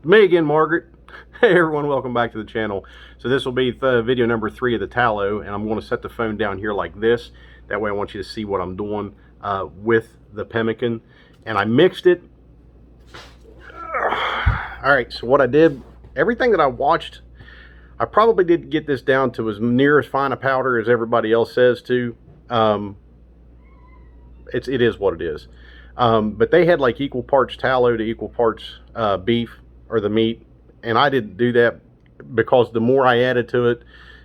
Me again, Margaret. Hey everyone, welcome back to the channel. So this will be the video number 3 of the tallow, and I'm going to set the phone down here like this. That way I want you to see what I'm doing with the pemmican. And I mixed it. Alright, so what I did, everything that I watched, I probably did get this down to as near as fine a powder as everybody else says to. It is what it is. But they had like equal parts tallow to equal parts beef or the meat, and I didn't do that because the more I added to it,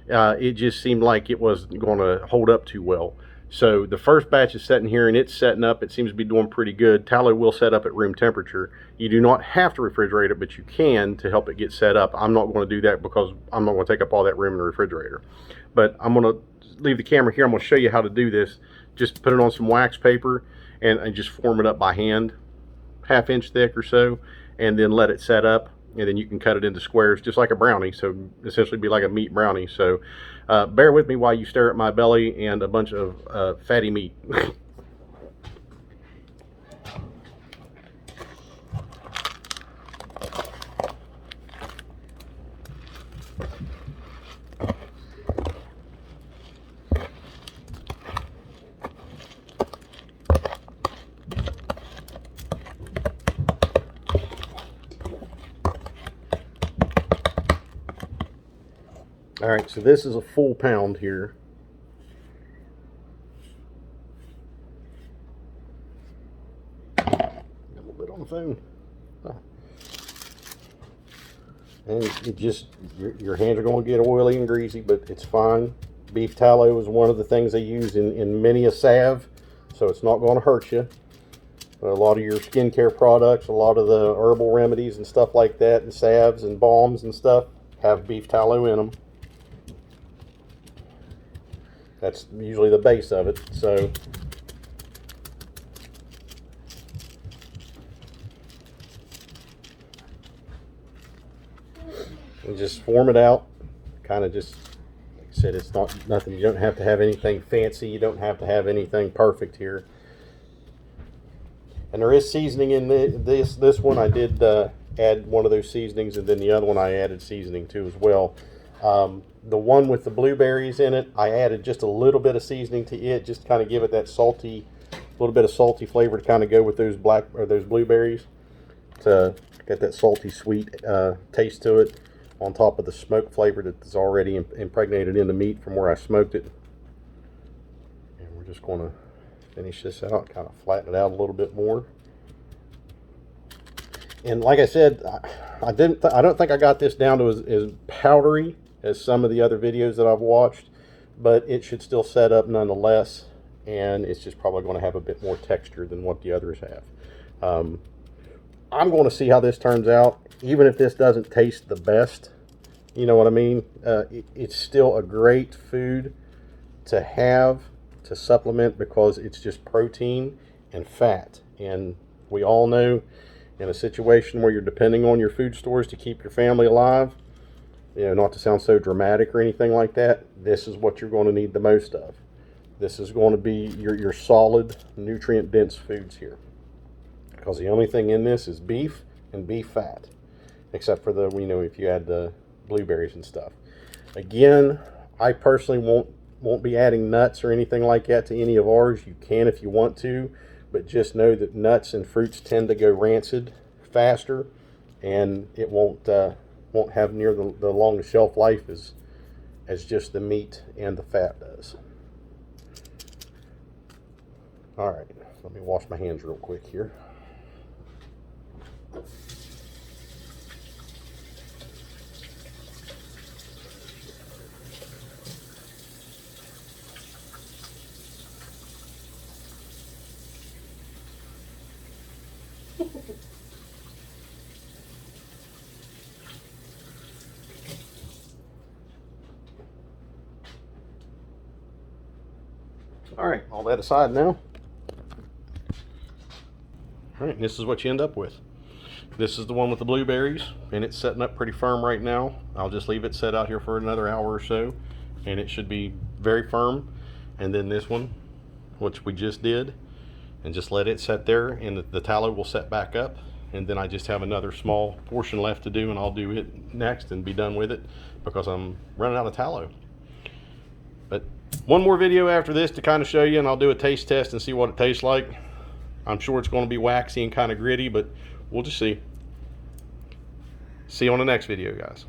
it just seemed like it was going to hold up too well. So the first batch is sitting here and it's setting up. It seems to be doing pretty good. Tallow will set up at room temperature. You do not have to refrigerate it, but you can to help it get set up. I'm not going to do that because I'm not going to take up all that room in the refrigerator. But I'm going to leave the camera here. I'm going to show you how to do this. Just put it on some wax paper and just form it up by hand, 1/2 inch thick or so, and then let it set up. And then you can cut it into squares just like a brownie, so essentially be like a meat brownie. So bear with me while you stare at my belly and a bunch of fatty meat. All right, so this is a full pound here. A little bit on the phone. Oh. And it just, your hands are going to get oily and greasy, but it's fine. Beef tallow is one of the things they use in many a salve, so it's not going to hurt you. A lot of your skincare products, a lot of the herbal remedies and stuff like that, and salves and balms and stuff have beef tallow in them. That's usually the base of it. So you just form it out, kind of just, like I said, it's not nothing. You don't have to have anything fancy. You don't have to have anything perfect here. And there is seasoning in this one. I did add one of those seasonings, and then the other one I added seasoning to as well. The one with the blueberries in it, I added just a little bit of seasoning to it, just to kind of give it that salty, little bit of salty flavor to kind of go with those those blueberries, to get that salty sweet taste to it, on top of the smoke flavor that's already impregnated in the meat from where I smoked it. And we're just going to finish this out, kind of flatten it out a little bit more. And like I said, I don't think I got this down to as powdery as some of the other videos that I've watched, but it should still set up nonetheless, and it's just probably going to have a bit more texture than what the others have. I'm going to see how this turns out. Even if this doesn't taste the best, you know what I mean, it's still a great food to have to supplement, because it's just protein and fat. And we all know, in a situation where you're depending on your food stores to keep your family alive, you know, not to sound so dramatic or anything like that, this is what you're going to need the most of. This is going to be your solid, nutrient-dense foods here, because the only thing in this is beef and beef fat, except for the, you know, if you add the blueberries and stuff. Again, I personally won't be adding nuts or anything like that to any of ours. You can if you want to, but just know that nuts and fruits tend to go rancid faster, and it won't have near the longest shelf life as just the meat and the fat does. All right, let me wash my hands real quick here. All right, all that aside now. All right, this is what you end up with. This is the one with the blueberries, and it's setting up pretty firm right now. I'll just leave it set out here for another hour or so, and it should be very firm. And then this one, which we just did, and just let it set there, and the tallow will set back up, and then I just have another small portion left to do, and I'll do it next and be done with it because I'm running out of tallow. But one more video after this to kind of show you, and I'll do a taste test and see what it tastes like. I'm sure it's going to be waxy and kind of gritty, but we'll just see. See you on the next video, guys.